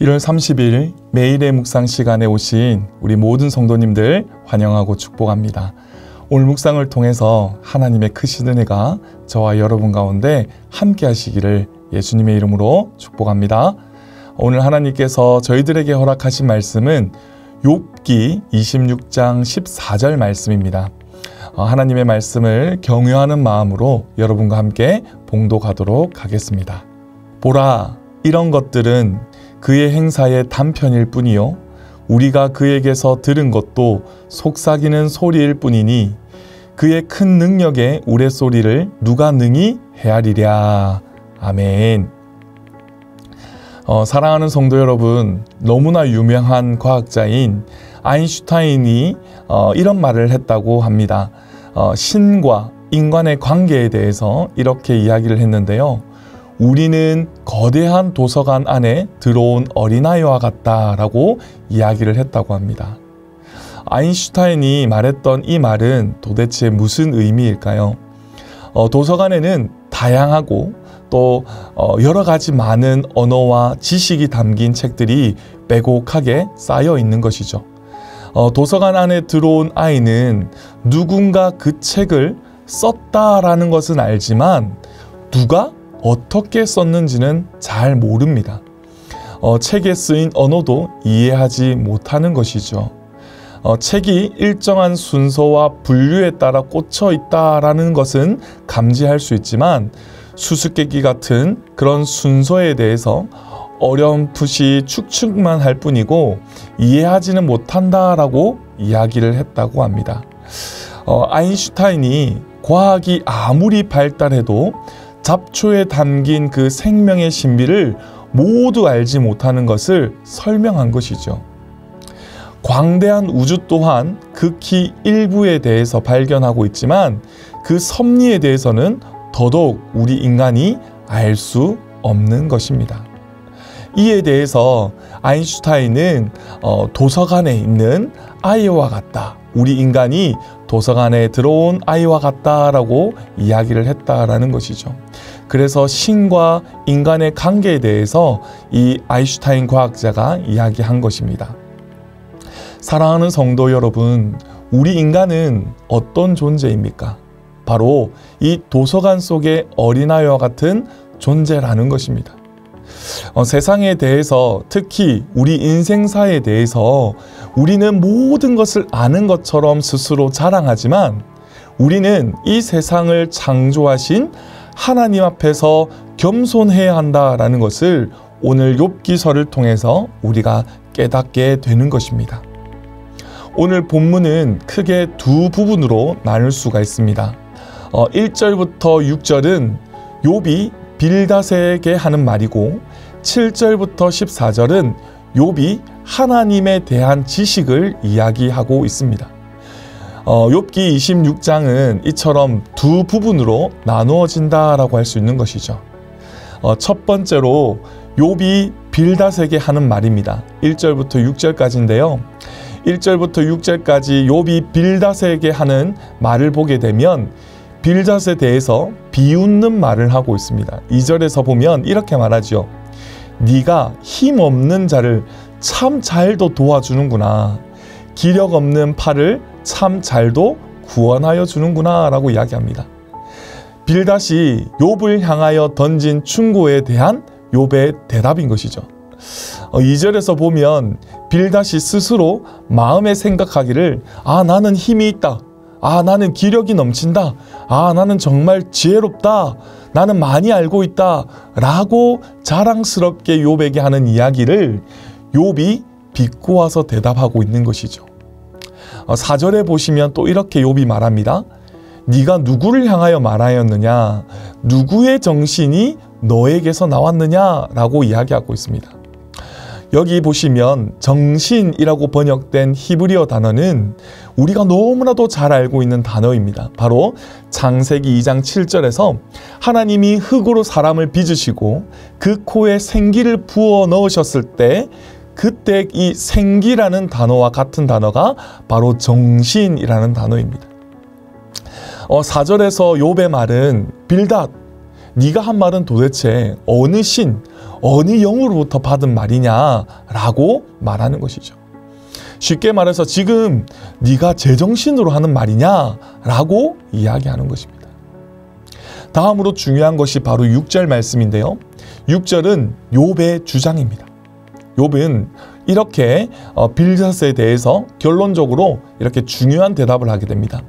1월 30일 매일의 묵상 시간에 오신 우리 모든 성도님들 환영하고 축복합니다. 오늘 묵상을 통해서 하나님의 크신 은혜가 저와 여러분 가운데 함께 하시기를 예수님의 이름으로 축복합니다. 오늘 하나님께서 저희들에게 허락하신 말씀은 욥기 26장 14절 말씀입니다. 하나님의 말씀을 경외하는 마음으로 여러분과 함께 봉독하도록 하겠습니다. 보라, 이런 것들은 그의 행사의 단편일 뿐이요 우리가 그에게서 들은 것도 속삭이는 소리일 뿐이니 그의 큰 능력의 우레소리를 누가 능히 헤아리랴. 아멘. 사랑하는 성도 여러분, 너무나 유명한 과학자인 아인슈타인이 이런 말을 했다고 합니다. 신과 인간의 관계에 대해서 이렇게 이야기를 했는데요. 우리는 거대한 도서관 안에 들어온 어린아이와 같다라고 이야기를 했다고 합니다. 아인슈타인이 말했던 이 말은 도대체 무슨 의미일까요? 도서관에는 다양하고 또 여러 가지 많은 언어와 지식이 담긴 책들이 빼곡하게 쌓여 있는 것이죠. 도서관 안에 들어온 아이는 누군가 그 책을 썼다라는 것은 알지만 누가 어떻게 썼는지는 잘 모릅니다. 책에 쓰인 언어도 이해하지 못하는 것이죠. 책이 일정한 순서와 분류에 따라 꽂혀 있다라는 것은 감지할 수 있지만 수수께끼 같은 그런 순서에 대해서 어렴풋이 추측만 할 뿐이고 이해하지는 못한다라고 이야기를 했다고 합니다. 아인슈타인이 과학이 아무리 발달해도 잡초에 담긴 그 생명의 신비를 모두 알지 못하는 것을 설명한 것이죠. 광대한 우주 또한 극히 일부에 대해서 발견하고 있지만 그 섭리에 대해서는 더더욱 우리 인간이 알 수 없는 것입니다. 이에 대해서 아인슈타인은 도서관에 있는 아이와 같다. 우리 인간이 도서관에 들어온 아이와 같다라고 이야기를 했다라는 것이죠. 그래서 신과 인간의 관계에 대해서 이 아인슈타인 과학자가 이야기한 것입니다. 사랑하는 성도 여러분, 우리 인간은 어떤 존재입니까? 바로 이 도서관 속의 어린아이와 같은 존재라는 것입니다. 세상에 대해서, 특히 우리 인생사에 대해서 우리는 모든 것을 아는 것처럼 스스로 자랑하지만 우리는 이 세상을 창조하신 하나님 앞에서 겸손해야 한다라는 것을 오늘 욥기서를 통해서 우리가 깨닫게 되는 것입니다. 오늘 본문은 크게 두 부분으로 나눌 수가 있습니다. 1절부터 6절은 욥이 빌닷에게 하는 말이고 7절부터 14절은 욥이 하나님에 대한 지식을 이야기하고 있습니다. 욥기 26장은 이처럼 두 부분으로 나누어진다라고 할 수 있는 것이죠. 첫 번째로 욥이 빌닷에게 하는 말입니다. 1절부터 6절까지인데요. 1절부터 6절까지 욥이 빌닷에게 하는 말을 보게 되면 빌닷에 대해서 비웃는 말을 하고 있습니다. 2절에서 보면 이렇게 말하죠. 네가 힘없는 자를 참 잘도 도와주는구나. 기력 없는 팔을 참 잘도 구원하여 주는구나 라고 이야기합니다. 빌닷이 욥을 향하여 던진 충고에 대한 욥의 대답인 것이죠. 2절에서 보면 빌닷이 스스로 마음에 생각하기를 나는 힘이 있다. 나는 기력이 넘친다. 나는 정말 지혜롭다. 나는 많이 알고 있다. 라고 자랑스럽게 욥에게 하는 이야기를 욥이 비꼬아서 대답하고 있는 것이죠. 4절에 보시면 또 이렇게 욥이 말합니다. 네가 누구를 향하여 말하였느냐? 누구의 정신이 너에게서 나왔느냐? 라고 이야기하고 있습니다. 여기 보시면 정신이라고 번역된 히브리어 단어는 우리가 너무나도 잘 알고 있는 단어입니다. 바로 창세기 2장 7절에서 하나님이 흙으로 사람을 빚으시고 그 코에 생기를 부어 넣으셨을 때 그때 이 생기라는 단어와 같은 단어가 바로 정신이라는 단어입니다. 4절에서 욥의 말은 빌닷, 네가 한 말은 도대체 어느 신, 어느 영으로부터 받은 말이냐라고 말하는 것이죠. 쉽게 말해서 지금 네가 제정신으로 하는 말이냐라고 이야기하는 것입니다. 다음으로 중요한 것이 바로 6절 말씀인데요. 6절은 욥의 주장입니다. 욥은 이렇게 빌닷에 대해서 결론적으로 이렇게 중요한 대답을 하게 됩니다.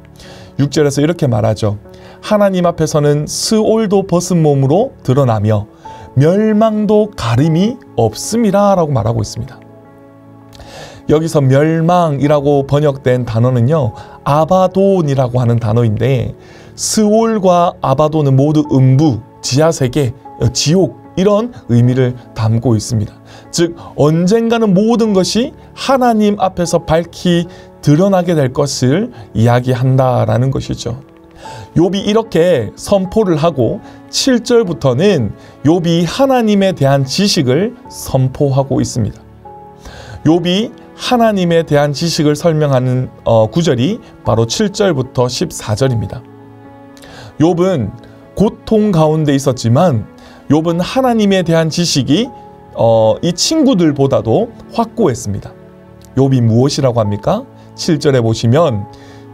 6절에서 이렇게 말하죠. 하나님 앞에서는 스올도 벗은 몸으로 드러나며 멸망도 가림이 없음이라 라고 말하고 있습니다. 여기서 멸망이라고 번역된 단어는요, 아바돈이라고 하는 단어인데, 스올과 아바돈은 모두 음부, 지하세계, 지옥 이런 의미를 담고 있습니다. 즉 언젠가는 모든 것이 하나님 앞에서 밝히 드러나게 될 것을 이야기한다라는 것이죠. 욥이 이렇게 선포를 하고 7절부터는 욥이 하나님에 대한 지식을 선포하고 있습니다. 욥이 하나님에 대한 지식을 설명하는 구절이 바로 7절부터 14절입니다. 욥은 고통 가운데 있었지만 욥은 하나님에 대한 지식이 이 친구들보다도 확고했습니다. 욥이 무엇이라고 합니까? 7절에 보시면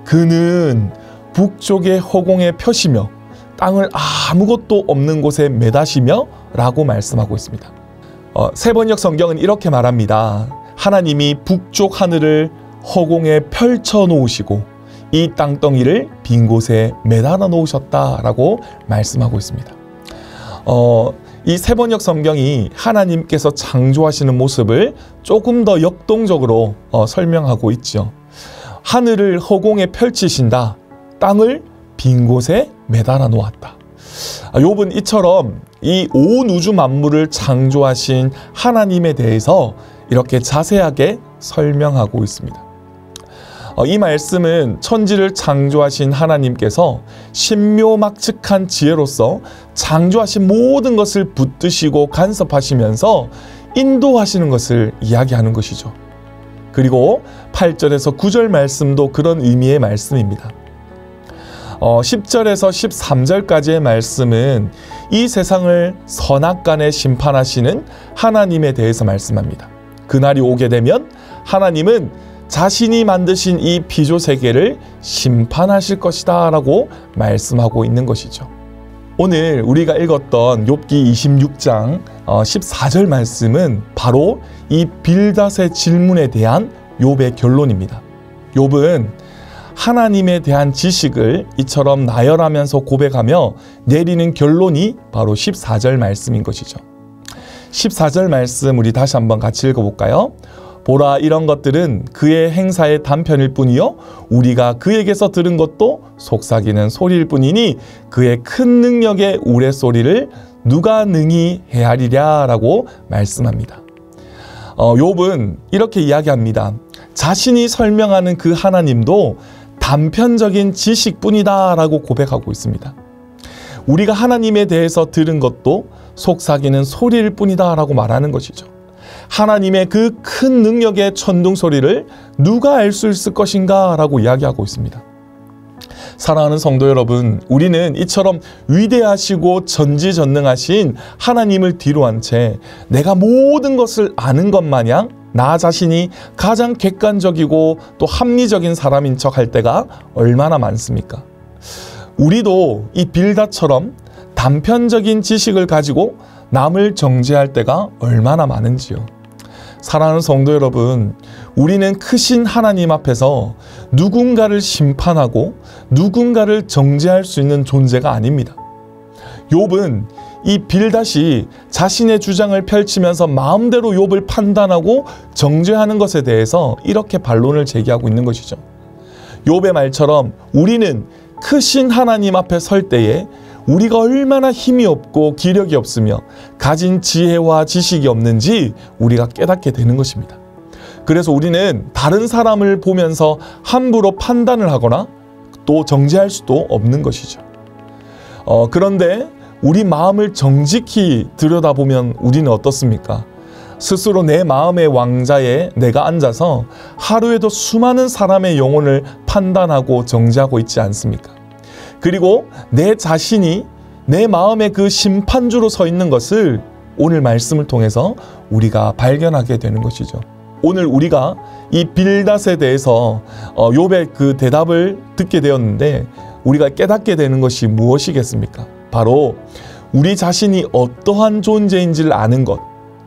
그는 북쪽의 허공에 펴시며 땅을 아무것도 없는 곳에 매다시며 라고 말씀하고 있습니다. 세번역 성경은 이렇게 말합니다. 하나님이 북쪽 하늘을 허공에 펼쳐 놓으시고 이 땅덩이를 빈 곳에 매달아 놓으셨다라고 말씀하고 있습니다. 이 세번역 성경이 하나님께서 창조하시는 모습을 조금 더 역동적으로 설명하고 있죠. 하늘을 허공에 펼치신다. 땅을 빈 곳에 매달아 놓았다. 욥은 이처럼 이 온 우주 만물을 창조하신 하나님에 대해서 이렇게 자세하게 설명하고 있습니다. 이 말씀은 천지를 창조하신 하나님께서 신묘막측한 지혜로서 창조하신 모든 것을 붙드시고 간섭하시면서 인도하시는 것을 이야기하는 것이죠. 그리고 8절에서 9절 말씀도 그런 의미의 말씀입니다. 10절에서 13절까지의 말씀은 이 세상을 선악간에 심판하시는 하나님에 대해서 말씀합니다. 그날이 오게 되면 하나님은 자신이 만드신 이 피조세계를 심판하실 것이다 라고 말씀하고 있는 것이죠. 오늘 우리가 읽었던 욥기 26장 14절 말씀은 바로 이 빌닷의 질문에 대한 욥의 결론입니다. 욥은 하나님에 대한 지식을 이처럼 나열하면서 고백하며 내리는 결론이 바로 14절 말씀인 것이죠. 14절 말씀 우리 다시 한번 같이 읽어볼까요? 보라, 이런 것들은 그의 행사의 단편일 뿐이요 우리가 그에게서 들은 것도 속삭이는 소리일 뿐이니 그의 큰 능력의 우레소리를 누가 능히 헤아리랴 라고 말씀합니다. 욥은 이렇게 이야기합니다. 자신이 설명하는 그 하나님도 단편적인 지식뿐이다 라고 고백하고 있습니다. 우리가 하나님에 대해서 들은 것도 속삭이는 소리일 뿐이다 라고 말하는 것이죠. 하나님의 그 큰 능력의 천둥 소리를 누가 알 수 있을 것인가 라고 이야기하고 있습니다. 사랑하는 성도 여러분, 우리는 이처럼 위대하시고 전지전능하신 하나님을 뒤로한 채 내가 모든 것을 아는 것 마냥 나 자신이 가장 객관적이고 또 합리적인 사람인 척 할 때가 얼마나 많습니까? 우리도 이 빌닷처럼 단편적인 지식을 가지고 남을 정죄할 때가 얼마나 많은지요. 사랑하는 성도 여러분, 우리는 크신 하나님 앞에서 누군가를 심판하고 누군가를 정죄할 수 있는 존재가 아닙니다. 욥은 이 빌닷이 자신의 주장을 펼치면서 마음대로 욥을 판단하고 정죄하는 것에 대해서 이렇게 반론을 제기하고 있는 것이죠. 욥의 말처럼 우리는 크신 하나님 앞에 설 때에 우리가 얼마나 힘이 없고 기력이 없으며 가진 지혜와 지식이 없는지 우리가 깨닫게 되는 것입니다. 그래서 우리는 다른 사람을 보면서 함부로 판단을 하거나 또 정죄할 수도 없는 것이죠. 그런데 우리 마음을 정직히 들여다보면 우리는 어떻습니까? 스스로 내 마음의 왕자에 내가 앉아서 하루에도 수많은 사람의 영혼을 판단하고 정죄하고 있지 않습니까? 그리고 내 자신이 내 마음의 그 심판주로 서 있는 것을 오늘 말씀을 통해서 우리가 발견하게 되는 것이죠. 오늘 우리가 이 빌닷에 대해서 욥의 그 대답을 듣게 되었는데 우리가 깨닫게 되는 것이 무엇이겠습니까? 바로 우리 자신이 어떠한 존재인지를 아는 것,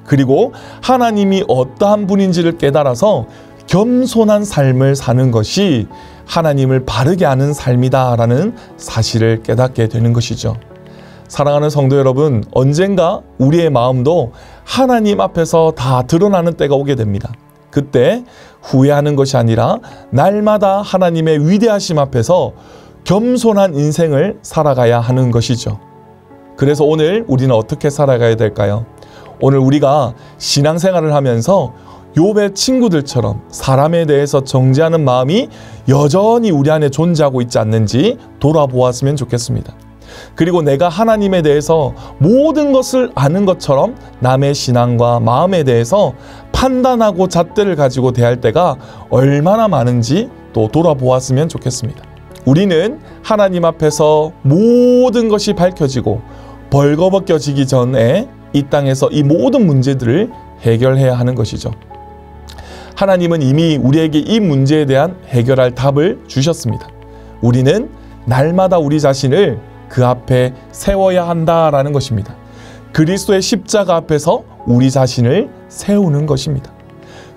그리고 하나님이 어떠한 분인지를 깨달아서 겸손한 삶을 사는 것이 하나님을 바르게 아는 삶이다라는 사실을 깨닫게 되는 것이죠. 사랑하는 성도 여러분, 언젠가 우리의 마음도 하나님 앞에서 다 드러나는 때가 오게 됩니다. 그때 후회하는 것이 아니라 날마다 하나님의 위대하심 앞에서 겸손한 인생을 살아가야 하는 것이죠. 그래서 오늘 우리는 어떻게 살아가야 될까요? 오늘 우리가 신앙생활을 하면서 욥의 친구들처럼 사람에 대해서 정죄하는 마음이 여전히 우리 안에 존재하고 있지 않는지 돌아보았으면 좋겠습니다. 그리고 내가 하나님에 대해서 모든 것을 아는 것처럼 남의 신앙과 마음에 대해서 판단하고 잣대를 가지고 대할 때가 얼마나 많은지 또 돌아보았으면 좋겠습니다. 우리는 하나님 앞에서 모든 것이 밝혀지고 벌거벗겨지기 전에 이 땅에서 이 모든 문제들을 해결해야 하는 것이죠. 하나님은 이미 우리에게 이 문제에 대한 해결할 답을 주셨습니다. 우리는 날마다 우리 자신을 그 앞에 세워야 한다라는 것입니다. 그리스도의 십자가 앞에서 우리 자신을 세우는 것입니다.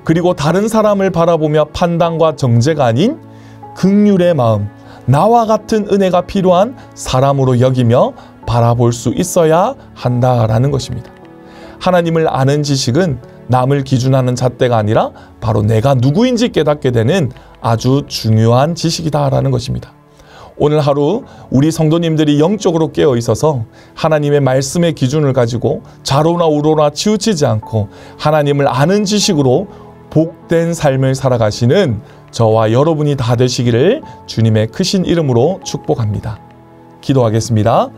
그리고 다른 사람을 바라보며 판단과 정죄가 아닌 긍휼의 마음, 나와 같은 은혜가 필요한 사람으로 여기며 바라볼 수 있어야 한다라는 것입니다. 하나님을 아는 지식은 남을 기준하는 잣대가 아니라 바로 내가 누구인지 깨닫게 되는 아주 중요한 지식이다라는 것입니다. 오늘 하루 우리 성도님들이 영적으로 깨어 있어서 하나님의 말씀의 기준을 가지고 좌로나 우로나 치우치지 않고 하나님을 아는 지식으로 복된 삶을 살아가시는 저와 여러분이 다 되시기를 주님의 크신 이름으로 축복합니다. 기도하겠습니다.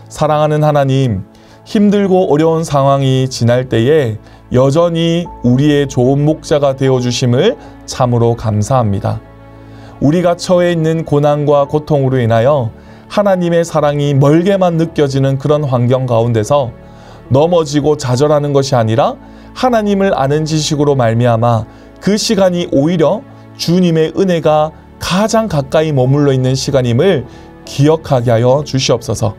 사랑하는 하나님, 힘들고 어려운 상황이 지날 때에 여전히 우리의 좋은 목자가 되어주심을 참으로 감사합니다. 우리가 처해 있는 고난과 고통으로 인하여 하나님의 사랑이 멀게만 느껴지는 그런 환경 가운데서 넘어지고 좌절하는 것이 아니라 하나님을 아는 지식으로 말미암아 그 시간이 오히려 주님의 은혜가 가장 가까이 머물러 있는 시간임을 기억하게 하여 주시옵소서.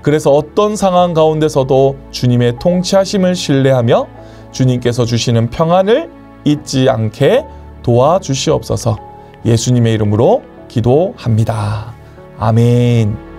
그래서 어떤 상황 가운데서도 주님의 통치하심을 신뢰하며 주님께서 주시는 평안을 잊지 않게 도와주시옵소서. 예수님의 이름으로 기도합니다. 아멘.